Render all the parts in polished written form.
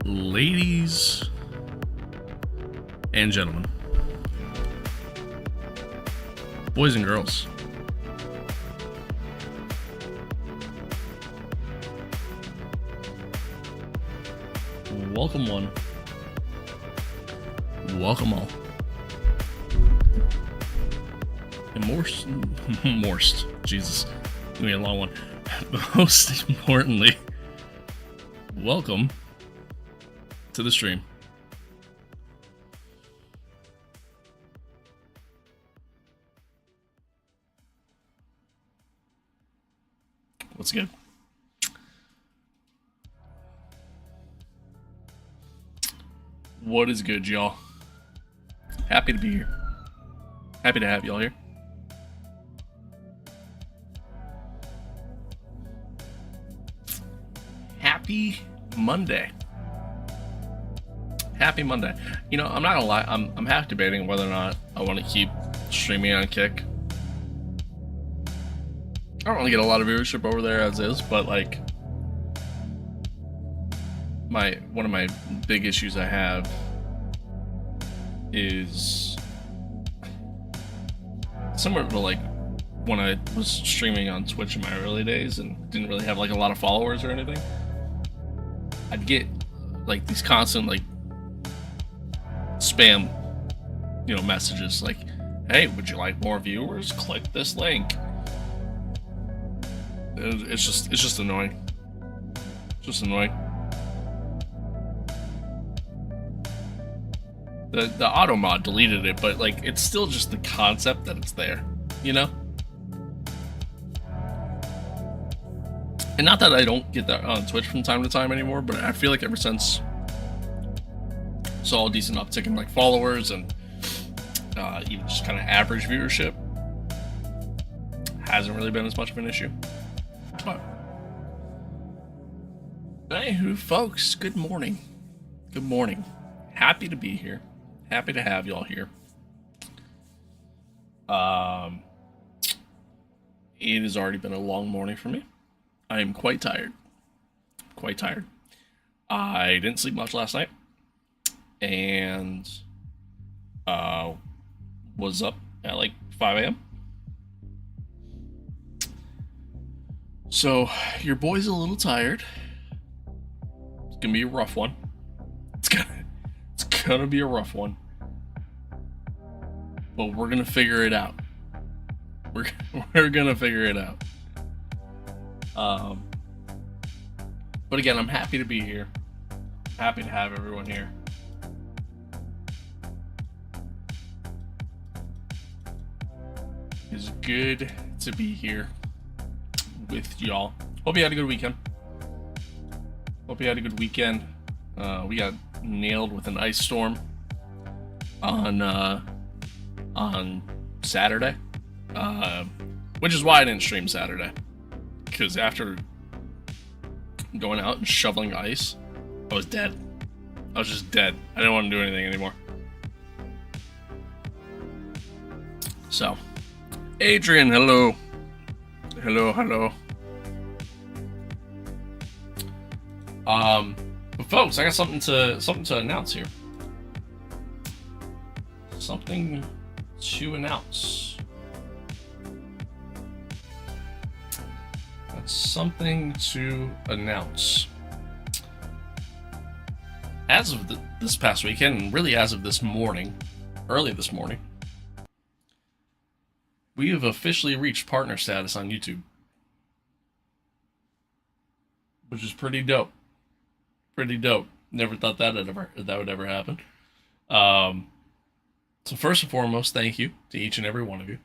Ladies and gentlemen, boys and girls, welcome one, welcome all, and morst, Jesus, give me a long one. Most importantly, welcome to the stream. What's good? What is good, y'all? Happy to be here. Happy to have y'all here. Happy Monday. Happy Monday. You know, I'm not gonna lie, I'm half debating whether or not I want to keep streaming on Kick. I don't really get a lot of viewership over there as is, but like one of my big issues I have is similar to like when I was streaming on Twitch in my early days and didn't really have like a lot of followers or anything. I'd get like these constant like spam, you know, messages like, "Hey, would you like more viewers? Click this link." It's just annoying. It's just annoying. The auto mod deleted it, but like it's still just the concept that it's there, you know? And not that I don't get that on Twitch from time to time anymore, but I feel like ever since saw a decent uptick in like followers and even just kind of average viewership, hasn't really been as much of an issue. But hey, folks, good morning. Good morning. Happy to be here. Happy to have y'all here. It has already been a long morning for me. I am quite tired. Quite tired. I didn't sleep much last night. And was up at like 5 a.m. So your boy's a little tired. It's gonna be a rough one. It's gonna be a rough one. But we're gonna figure it out. We're gonna figure it out. But again, I'm happy to be here. Happy to have everyone here. It's good to be here with y'all. Hope you had a good weekend. We got nailed with an ice storm on Saturday, which is why I didn't stream Saturday, because after going out and shoveling ice, I was dead. I was just dead. I didn't want to do anything anymore. So, Adrian, hello. Hello. But folks, I got something to announce here. Something to announce. That's something to announce. As of this past weekend, and really as of this morning, early this morning, we have officially reached partner status on YouTube, which is pretty dope. Pretty dope. Never thought that would ever happen. So first and foremost, thank you to each and every one of you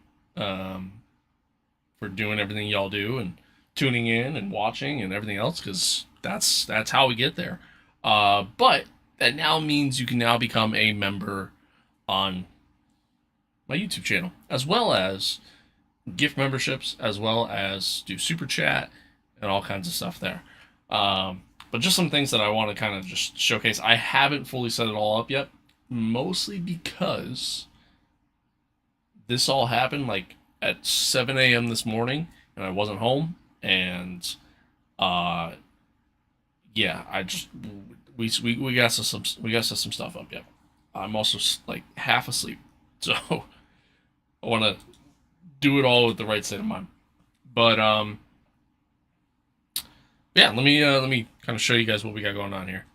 for doing everything y'all do and tuning in and watching and everything else, because that's how we get there. But that now means you can now become a member on my YouTube channel, as well as gift memberships, as well as do super chat and all kinds of stuff there. But just some things that I want to kind of just showcase. I haven't fully set it all up yet, mostly because this all happened like at 7 a.m. this morning, and I wasn't home, and yeah, I just we got some stuff up yet. I'm also like half asleep, so I want to do it all with the right state of mind. But yeah, let me kind of show you guys what we got going on here.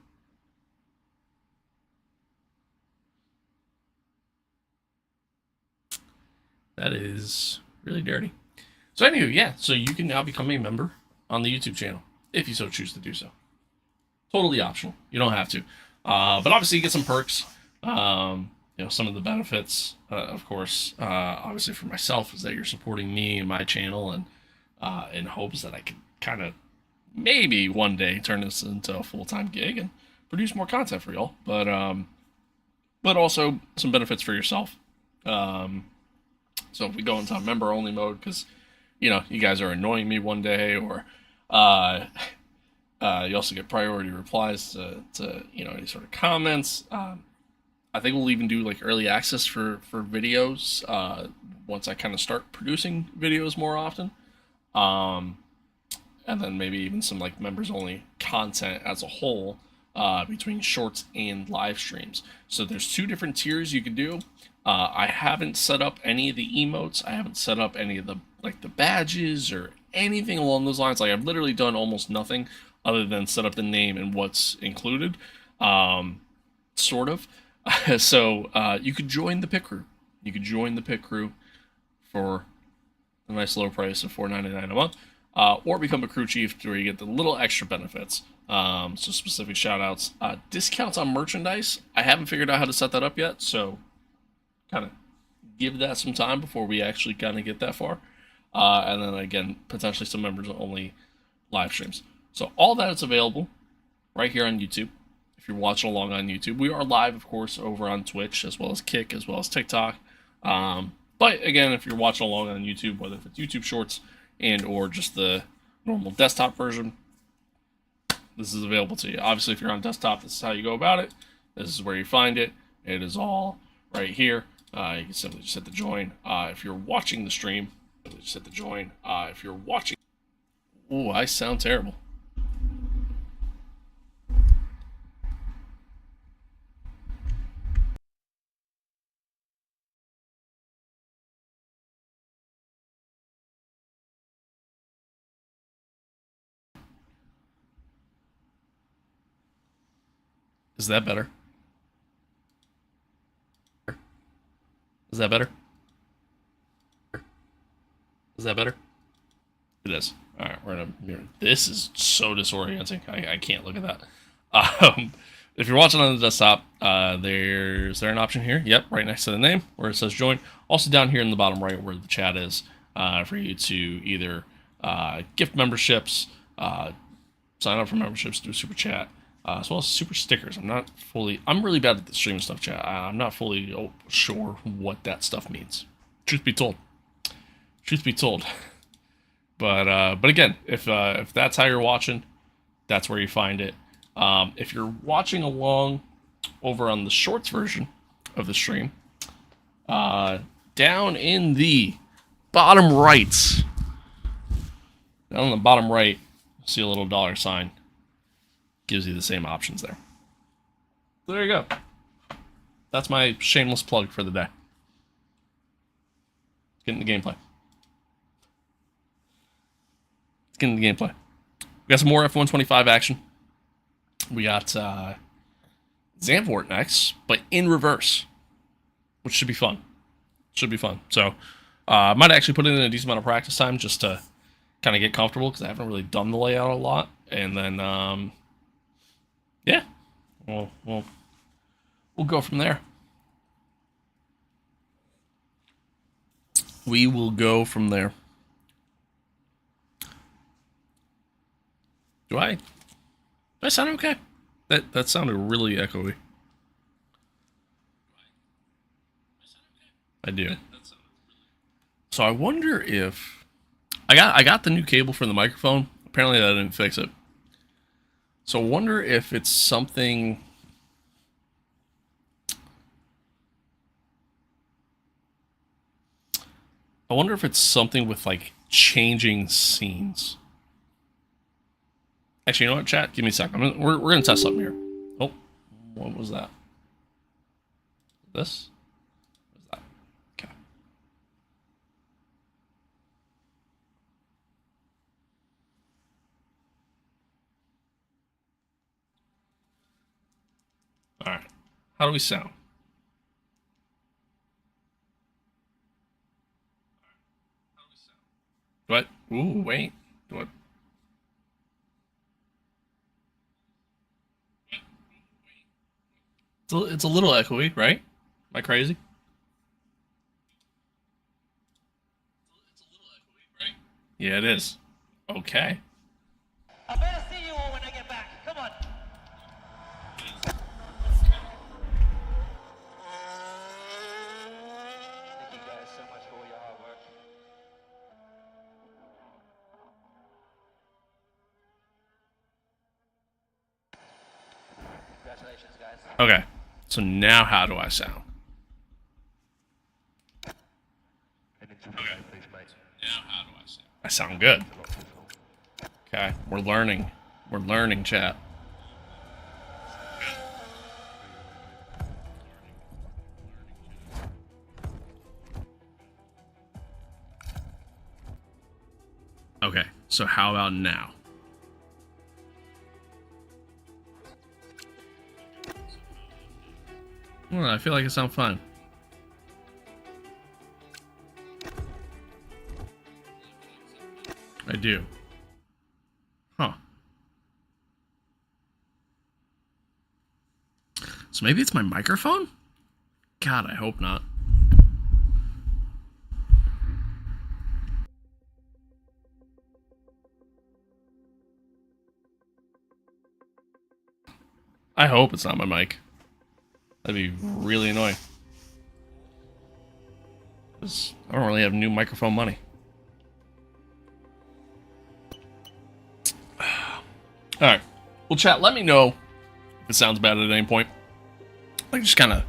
That is really dirty. So anyway, yeah, so you can now become a member on the YouTube channel if you so choose to do so. Totally optional. You don't have to. But obviously you get some perks. You know, some of the benefits, of course, obviously for myself is that you're supporting me and my channel, and in hopes that I can kind of maybe one day turn this into a full-time gig and produce more content for y'all. But also some benefits for yourself. So if we go into a member-only mode, because you know you guys are annoying me one day, or you also get priority replies to you know any sort of comments. I think we'll even do like early access for videos once I kind of start producing videos more often. And then maybe even some like members only content as a whole between shorts and live streams. So there's two different tiers you could do. I haven't set up any of the emotes. I haven't set up any of the like the badges or anything along those lines. Like I've literally done almost nothing other than set up the name and what's included, sort of. So you could join the pit crew. You could join the pit crew for a nice low price of $4.99 a month, or become a crew chief where you get the little extra benefits. So specific shout outs, discounts on merchandise. I haven't figured out how to set that up yet, so kind of give that some time before we actually kind of get that far. And then again, potentially some members only live streams. So all that is available right here on YouTube. If you're watching along on YouTube, we are live, of course, over on Twitch, as well as Kick, as well as TikTok. But again, if you're watching along on YouTube, whether it's YouTube Shorts and or just the normal desktop version, this is available to you. Obviously, if you're on desktop, this is how you go about it. This is where you find it. It is all right here. You can simply just hit the join. If you're watching the stream, just hit the join. If you're watching... Ooh, I sound terrible. Is that better? Is that better? Is that better? It is. All right, we're gonna. This is so disorienting. I can't look at that. If you're watching on the desktop, is there an option here? Yep, right next to the name where it says join. Also down here in the bottom right where the chat is, for you to either gift memberships, sign up for memberships, do super chat, as well as super stickers. I'm really bad at the stream stuff, chat. I'm not fully sure what that stuff means. Truth be told. But again, if that's how you're watching, that's where you find it. If you're watching along over on the shorts version of the stream, down in the bottom right, see a little dollar sign. Gives you the same options there. So there you go. That's my shameless plug for the day. Let's get into gameplay. We got some more F125 action. We got ZANDVORT next, but in reverse, which should be fun. So I might actually put in a decent amount of practice time just to kind of get comfortable, because I haven't really done the layout a lot. And then, yeah, we'll go from there. We will go from there. Do I sound okay? That sounded really echoey. I do. So I wonder if I got the new cable for the microphone. Apparently that didn't fix it. So I wonder if it's something. I wonder if it's something with like changing scenes. Actually, you know what, chat? Give me a second. We're gonna test something here. What was that? This? What was that? Okay. All right. How do we sound? What? Ooh, wait. What? It's a little echoey, right? Am I crazy? Yeah, it is. Okay. I better see you all when I get back. Come on. Thank you guys so much for all your hard work. Congratulations, guys. Okay. So now how do I sound? Now how do I sound? I sound good. Okay. We're learning. We're learning, chat. Okay. So how about now? Well, I feel like it sounds fine. I do. Huh. So maybe it's my microphone? God, I hope not. I hope it's not my mic. That'd be really annoying. 'Cause I don't really have new microphone money. Alright. Well, chat, let me know if it sounds bad at any point. Like, just kind of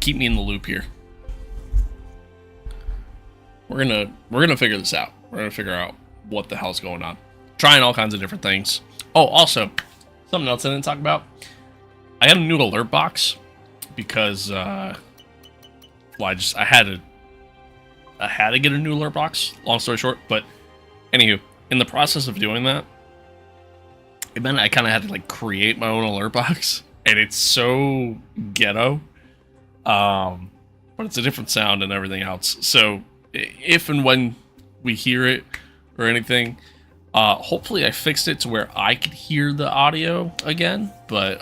keep me in the loop here. We're gonna figure this out. We're gonna figure out what the hell's going on. Trying all kinds of different things. Oh, also, something else I didn't talk about. I got a new alert box because, well, I had to get a new alert box. Long story short, but anywho, in the process of doing that, it meant I kind of had to like create my own alert box, and it's so ghetto. But it's a different sound and everything else. So if and when we hear it or anything, hopefully I fixed it to where I could hear the audio again. But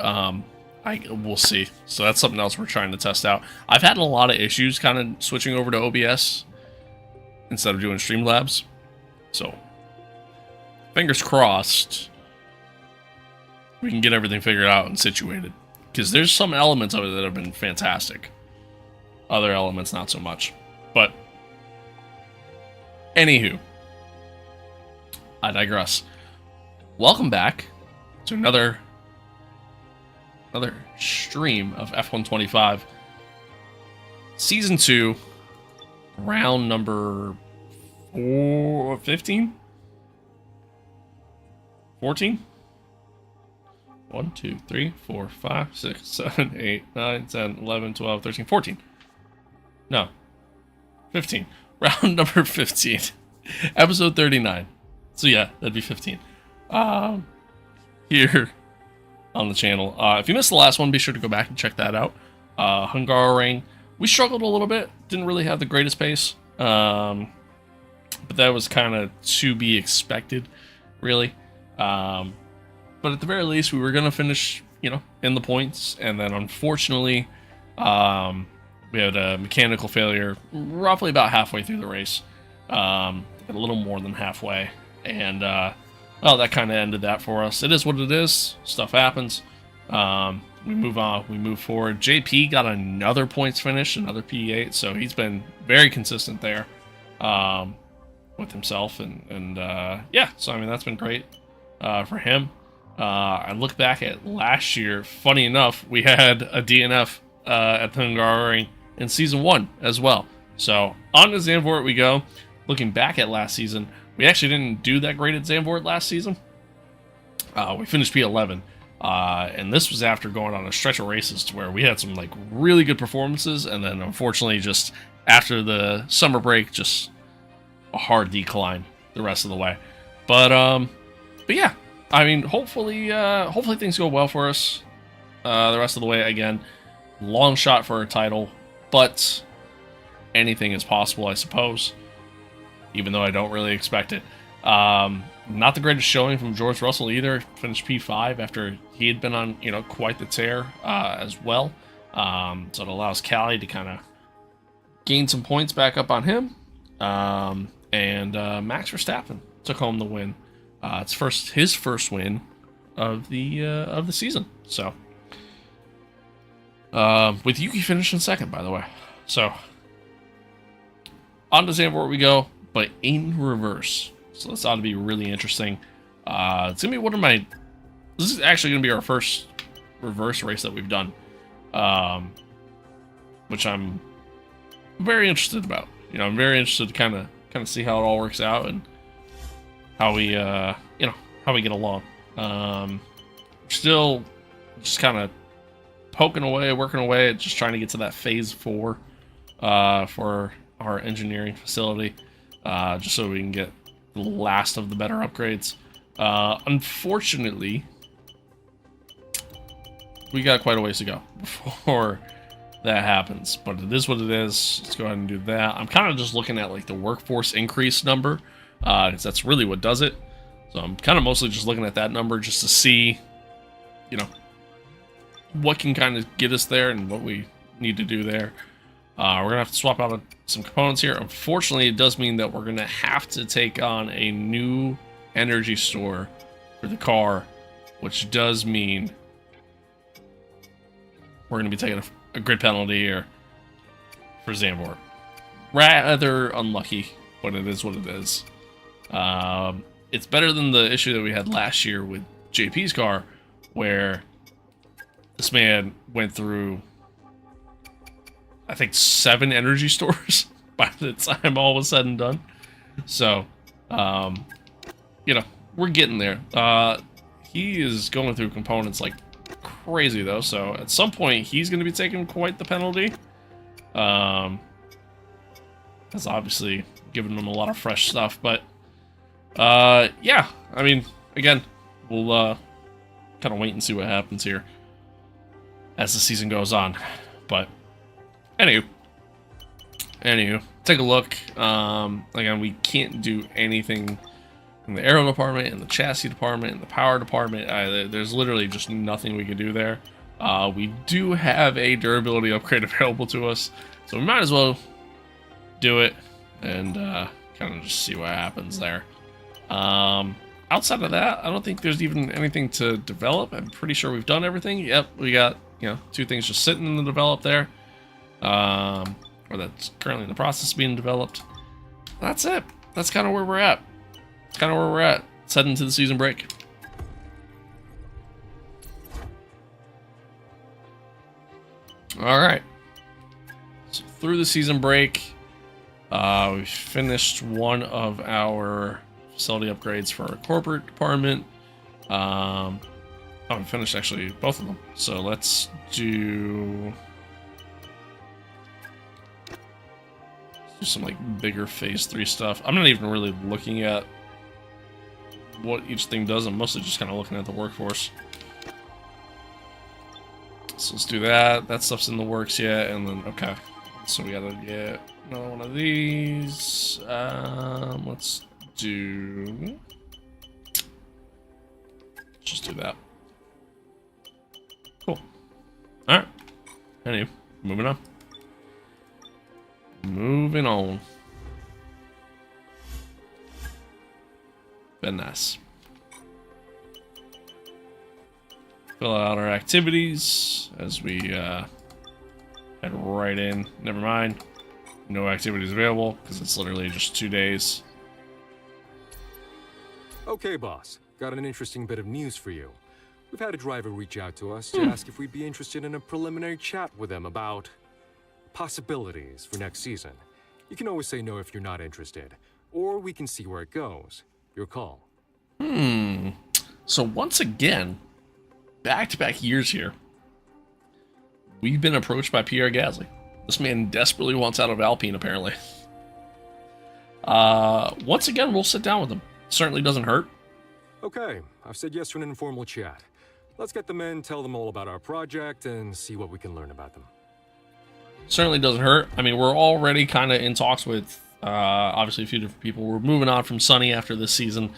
we'll see. So that's something else we're trying to test out. I've had a lot of issues kind of switching over to OBS instead of doing Streamlabs. So fingers crossed we can get everything figured out and situated. Because there's some elements of it that have been fantastic. Other elements, not so much. But, anywho, I digress. Welcome back to another stream of F125. Season 2, round number 15? 14? 1, 2, 3, 4, 5, 6, 7, 8, 9, 10, 11, 12, 13, 14. No. 15. Round number 15. Episode 39. So yeah, that'd be 15. Here on the channel. If you missed the last one, be sure to go back and check that out. Hungaroring. We struggled a little bit. Didn't really have the greatest pace. But that was kind of to be expected, really. But at the very least, we were going to finish, in the points. And then, unfortunately, we had a mechanical failure roughly about halfway through the race. A little more than halfway. And, well, that kind of ended that for us. It is what it is. Stuff happens. We move on. We move forward. JP got another points finish, another P8. So he's been very consistent there with himself. And yeah, so, I mean, that's been great for him. I look back at last year. Funny enough, we had a DNF at the Hungaroring in Season 1 as well. So, on to Zandvoort we go. Looking back at last season, we actually didn't do that great at Zandvoort last season. We finished P11. And this was after going on a stretch of races to where we had some like really good performances, and then unfortunately just after the summer break, just a hard decline the rest of the way. But yeah, I mean, hopefully things go well for us the rest of the way. Again, long shot for a title, but anything is possible, I suppose. Even though I don't really expect it. Not the greatest showing from George Russell either. Finished P5 after he had been on, quite the tear as well. So it allows Callie to kind of gain some points back up on him. And Max Verstappen took home the win. It's his first win of the season. So with Yuki finishing second, by the way. So on to Zandvoort we go, but in reverse. So this ought to be really interesting. It's gonna be this is actually gonna be our first reverse race that we've done, which I'm very interested about. I'm very interested to kind of see how it all works out and how we how we get along. Still just kind of poking away, working away at just trying to get to that phase 4 for our engineering facility, just so we can get the last of the better upgrades. Unfortunately, we got quite a ways to go before that happens, but it is what it is. Let's go ahead and do that. I'm kind of just looking at like the workforce increase number, because that's really what does it. So I'm kind of mostly just looking at that number just to see, what can kind of get us there and what we need to do there. We're gonna have to swap out some components here. Unfortunately, it does mean that we're gonna have to take on a new energy store for the car, which does mean we're gonna be taking a grid penalty here for Zandvoort. Rather unlucky, but it is what it is. It's better than the issue that we had last year with JP's car, where this man went through, I think, 7 energy stores by the time all was said and done. So, we're getting there. He is going through components like crazy, though. So at some point, he's going to be taking quite the penalty. That's obviously giving him a lot of fresh stuff. But, yeah, I mean, again, we'll kind of wait and see what happens here as the season goes on. But anywho, take a look. Again, we can't do anything in the aero department, in the chassis department, in the power department. There's literally just nothing we can do there. We do have a durability upgrade available to us, so we might as well do it and kind of just see what happens there. Outside of that, I don't think there's even anything to develop. I'm pretty sure we've done everything. Yep, we got 2 things just sitting in the develop there. Or that's currently in the process of being developed. That's it. That's kind of where we're at. It's heading to the season break. Alright. So through the season break, we finished one of our facility upgrades for our corporate department. We finished actually both of them. So let's do some like bigger phase 3 stuff. I'm not even really looking at what each thing does. I'm mostly just kind of looking at the workforce. So let's do that. That stuff's in the works yet, and then okay. So we gotta get another one of these. Let's just do that. Cool. All right. Anyway, moving on. Moving on. Been nice. Fill out our activities as we head right in. Never mind. No activities available because it's literally just 2 days. Okay, boss. Got an interesting bit of news for you. We've had a driver reach out to us to ask if we'd be interested in a preliminary chat with them about possibilities for next season. You can always say no if you're not interested, or we can see where it goes. Your call. So once again, back-to-back years here, we've been approached by Pierre Gasly. This man desperately wants out of Alpine, apparently. Once again, we'll sit down with him. Certainly doesn't hurt. Okay, I've said yes to an informal chat. Let's get them in, tell them all about our project, and see what we can learn about them. Certainly doesn't hurt. I mean, we're already kind of in talks with, obviously, a few different people. We're moving on from Sonny after this season.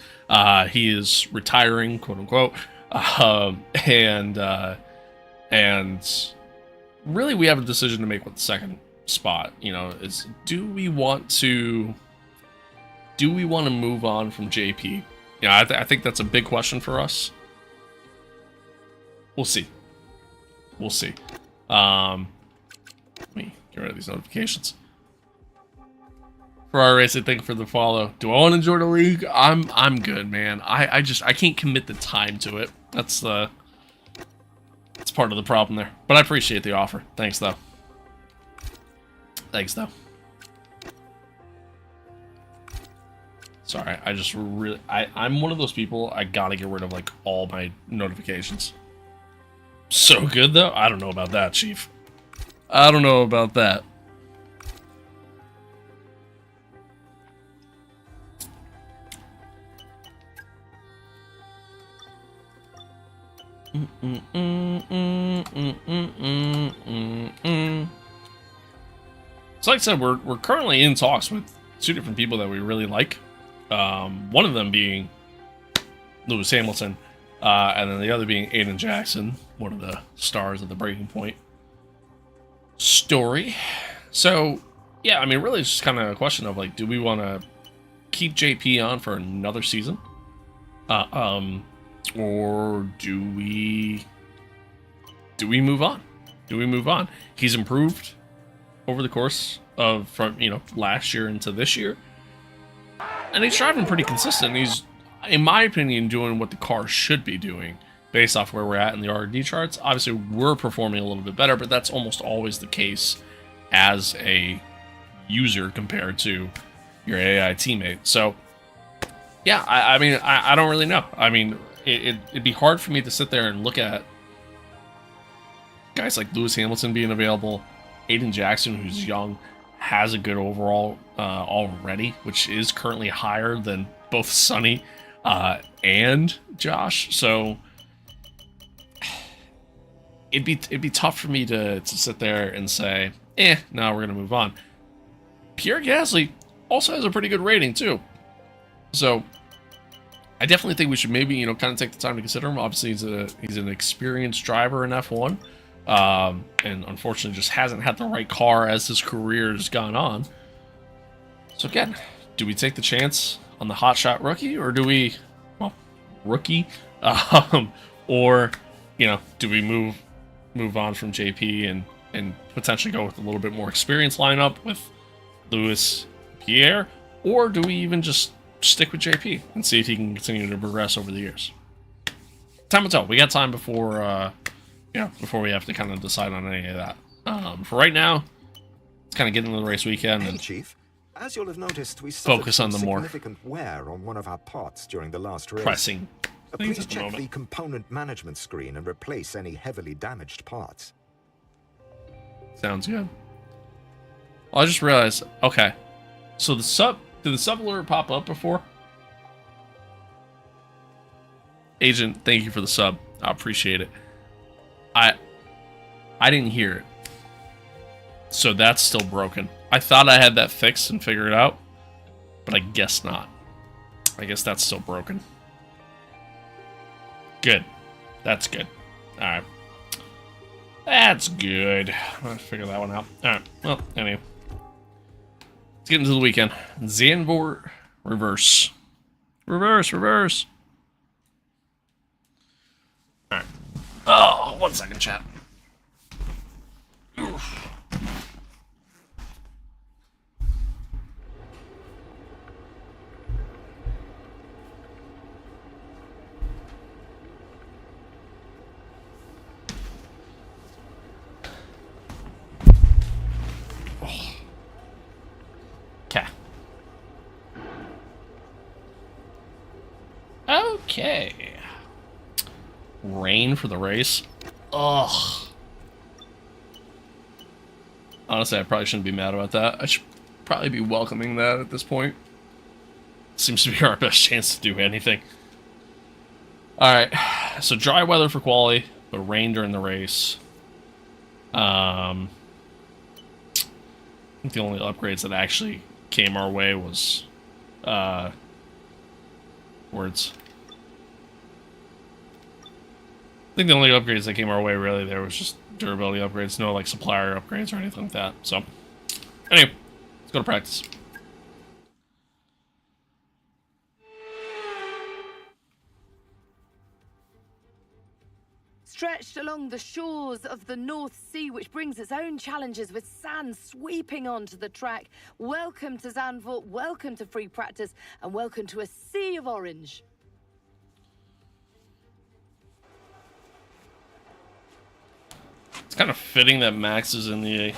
He is retiring, quote unquote. And really, we have a decision to make with the second spot. You know, is do we want to move on from JP? Yeah, I think that's a big question for us. We'll see. We'll see. Let me get rid of these notifications. Ferrari Racing, thank you for the follow. Do I want to enjoy the league? I'm good, man. I can't commit the time to it. That's part of the problem there. But I appreciate the offer. Thanks though. Sorry, I just really I'm one of those people, I gotta get rid of like all my notifications. So good though? I don't know about that, Chief. I don't know about that. So like I said, we're currently in talks with two different people that we really like. One of them being Lewis Hamilton, and then the other being Aiden Jackson, one of the stars of the Breaking Point story. So, yeah, I mean, really it's just kind of a question of, like, do we want to keep JP on for another season? Or do we move on? Do we move on? He's improved over the course of, from, you know, last year into this year. And he's driving pretty consistent. He's, in my opinion, doing what the car should be doing based off where we're at in the R&D charts. Obviously, we're performing a little bit better, but that's almost always the case as a user compared to your AI teammate. So, yeah, I mean, I don't really know. I mean, it'd be hard for me to sit there and look at guys like Lewis Hamilton being available, Aiden Jackson, who's young, has a good overall already, which is currently higher than both Sonny and Josh. So it'd be tough for me to sit there and say, no, we're gonna move on. Pierre Gasly also has a pretty good rating too, so I definitely think we should maybe, you know, kind of take the time to consider him. Obviously, he's an experienced driver in F1. And unfortunately just hasn't had the right car as his career has gone on. So again, do we take the chance on the hotshot rookie, or do we, well, rookie, or, you know, do we move on from JP and potentially go with a little bit more experienced lineup with Lewis, Pierre, or do we even just stick with JP and see if he can continue to progress over the years? Time will tell. We got time before we have to kind of decide on any of that. For right now, let's kind of get into the race weekend and Chief, as you'll have noticed, we focus on the more significant wear on one of our parts during the last race. pressing things Please at the check moment. the component management screen and replace any heavily damaged parts. Sounds good. Well, I just realized, okay, so did the sub alert pop up before? Agent, thank you for the sub. I appreciate it. I didn't hear it. So that's still broken. I thought I had that fixed and figured it out, but I guess not. I guess that's still broken. Good. That's good. Alright. That's good. I'll figure that one out. Alright. Well, anyway. Let's get into the weekend. ZANDVORT reverse. Reverse. Alright. Oh, 1 second, chat. Oof. Okay. rain for the race. Ugh. Honestly, I probably shouldn't be mad about that. I should probably be welcoming that at this point. Seems to be our best chance to do anything. Alright, so dry weather for quali, but rain during the race. I think the only upgrades that actually came our way was, words. I think the only upgrades that came our way really there was just durability upgrades, no like supplier upgrades or anything like that. So, anyway, let's go to practice. Stretched along the shores of the North Sea, which brings its own challenges with sand sweeping onto the track. Welcome to Zandvoort, welcome to free practice, and welcome to a sea of orange. It's kind of fitting that Max is in the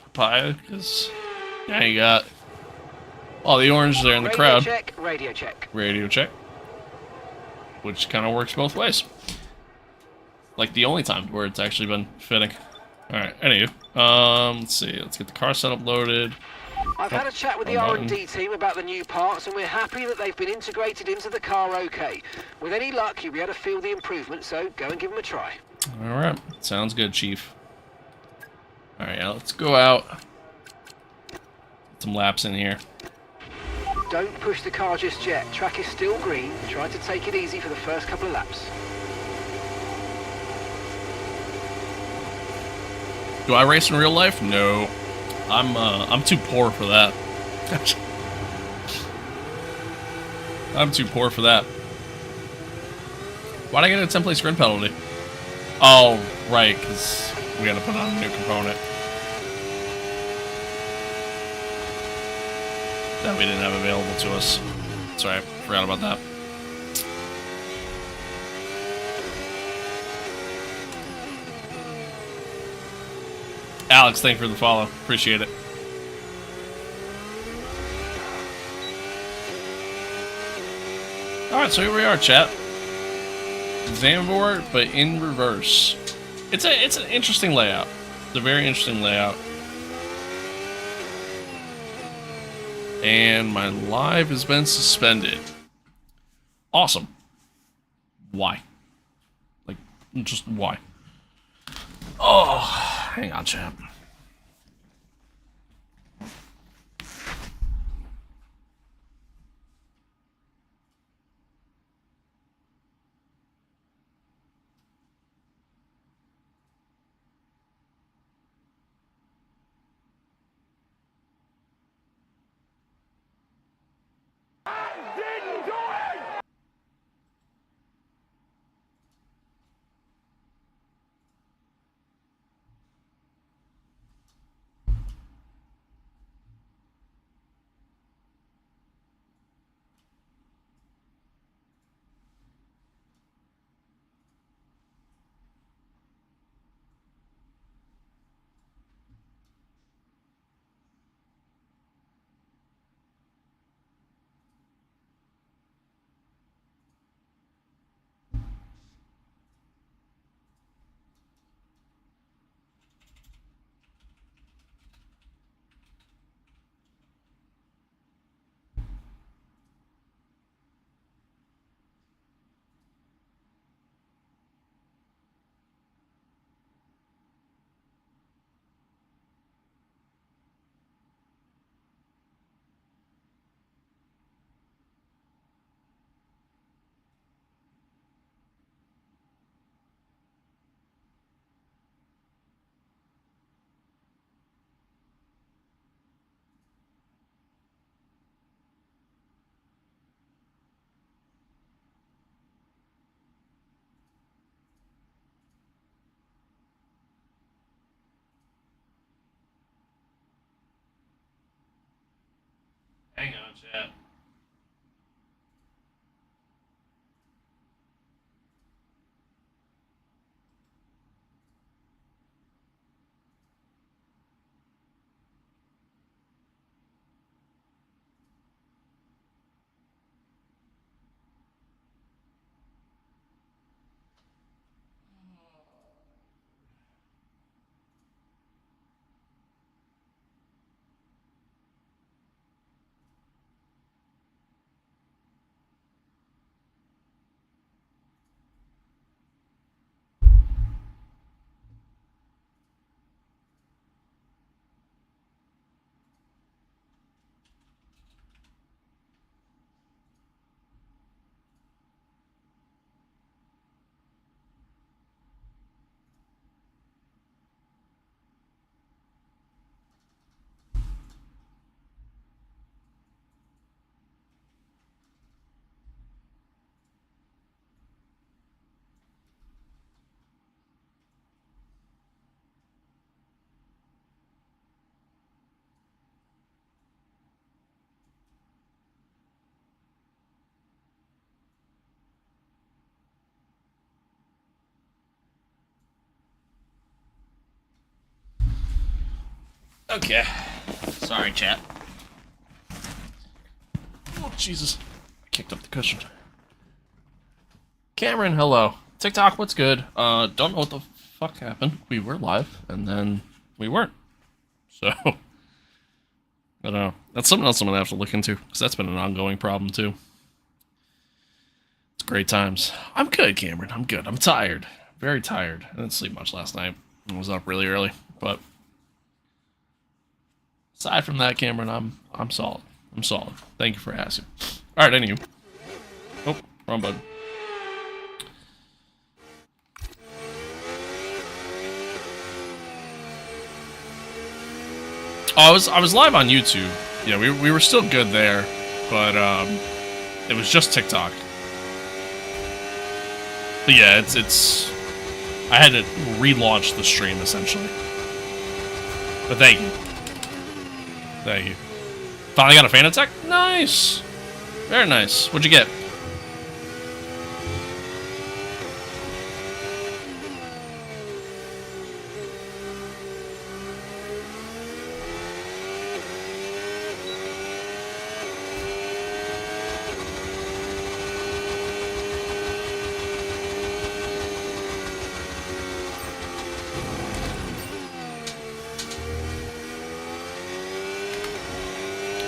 papaya, because now you got all the orange there in the crowd. Check, radio check. Radio check. Which kind of works both ways. Like the only time where it's actually been fitting. Alright, anywho. Let's see. Let's get the car setup loaded. I've had a chat with the R&D team about the new parts, and we're happy that they've been integrated into the car okay. With any luck, you'll be able to feel the improvement, so go and give them a try. Alright. Sounds good, Chief. Alright, yeah, let's go out. Get some laps in here. Don't push the car just yet. Track is still green. Try to take it easy for the first couple of laps. Do I race in real life? No. I'm too poor for that. I'm too poor for that. Why'd I get a 10-place grid penalty? Oh, right, because we gotta put on a new component. That we didn't have available to us. Sorry, I forgot about that. Alex, thank you for the follow. Appreciate it. Alright, so here we are, chat. ZANDVORT, but in reverse. It's an interesting layout. It's a very interesting layout. And my live has been suspended. Awesome. Why? Like, just why? Oh, hang on, chat. Hang on, chat. Okay. Sorry, chat. Oh, Jesus. I kicked up the cushion. Cameron, hello. TikTok, what's good? Don't know what the fuck happened. We were live, and then we weren't. So, I don't know. That's something else I'm gonna have to look into, because that's been an ongoing problem, too. It's great times. I'm good, Cameron. I'm good. I'm tired. Very tired. I didn't sleep much last night. I was up really early, but aside from that, Cameron, I'm solid. I'm solid. Thank you for asking. All right, anywho. Oh, wrong button. Oh, I was live on YouTube. Yeah, we were still good there, but it was just TikTok. But yeah, it's I had to relaunch the stream essentially. But thank you. Thank you. Finally got a fan attack? Nice! Very nice. What'd you get?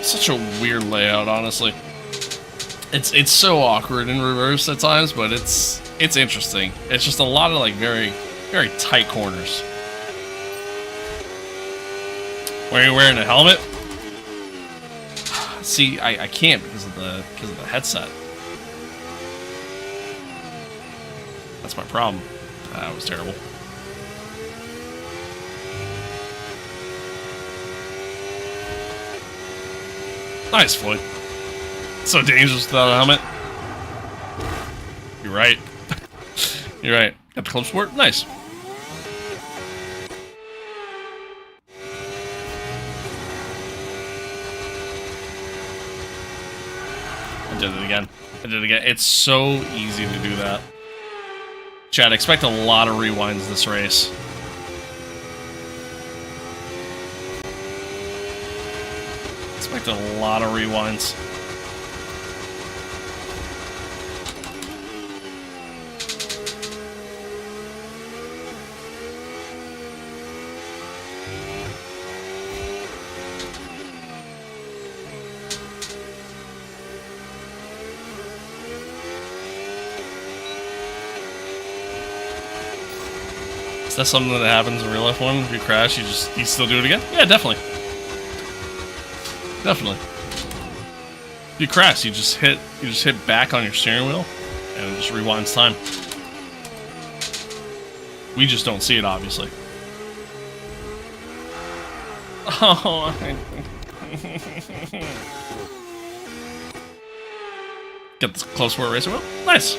Such a weird layout, honestly. It's so awkward in reverse at times, but it's interesting. It's just a lot of like very tight corners. Why are you wearing a helmet? See, I can't because of the headset. That's my problem. That was terrible. Nice, Floyd. So dangerous without a helmet. You're right. You're right. Got the club sport? Nice. I did it again. I did it again. It's so easy to do that. Chad, expect a lot of rewinds this race. Expect a lot of rewinds. Is that something that happens in real life? One, if you crash, you still do it again? Yeah, definitely. Definitely. If you crash, you just hit back on your steering wheel, and it just rewinds time. We just don't see it, obviously. Oh. Get the close for a racer wheel. Nice.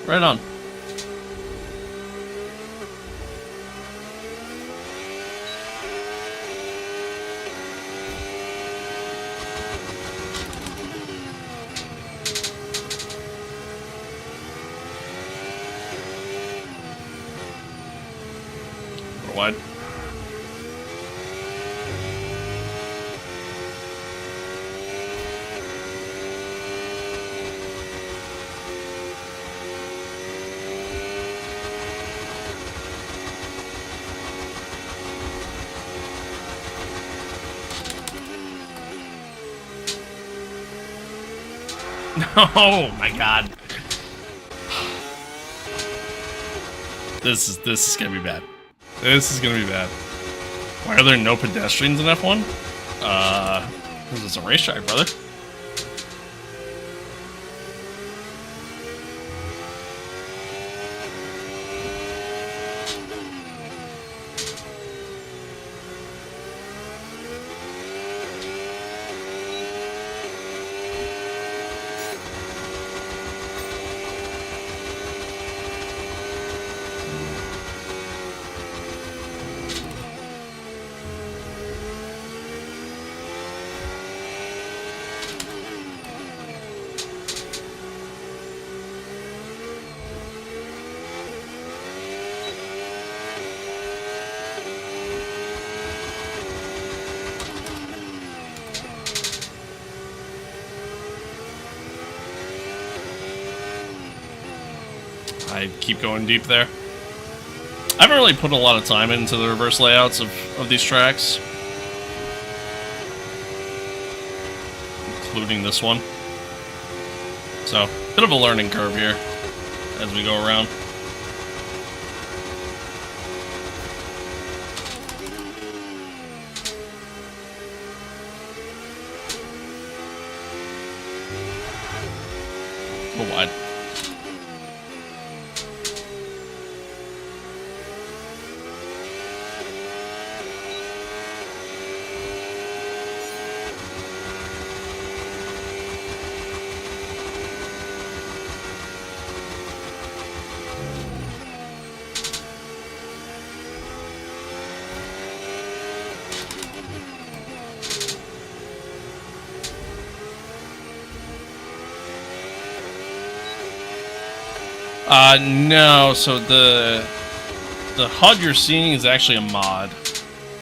Right on. Wide. Oh my god. This is gonna be bad. This is gonna be bad. Why are there no pedestrians in F1? Because it's a racetrack, brother. I keep going deep there. I haven't really put a lot of time into the reverse layouts of these tracks, including this one. So, bit of a learning curve here as we go around. A little wide. No, so the HUD you're seeing is actually a mod.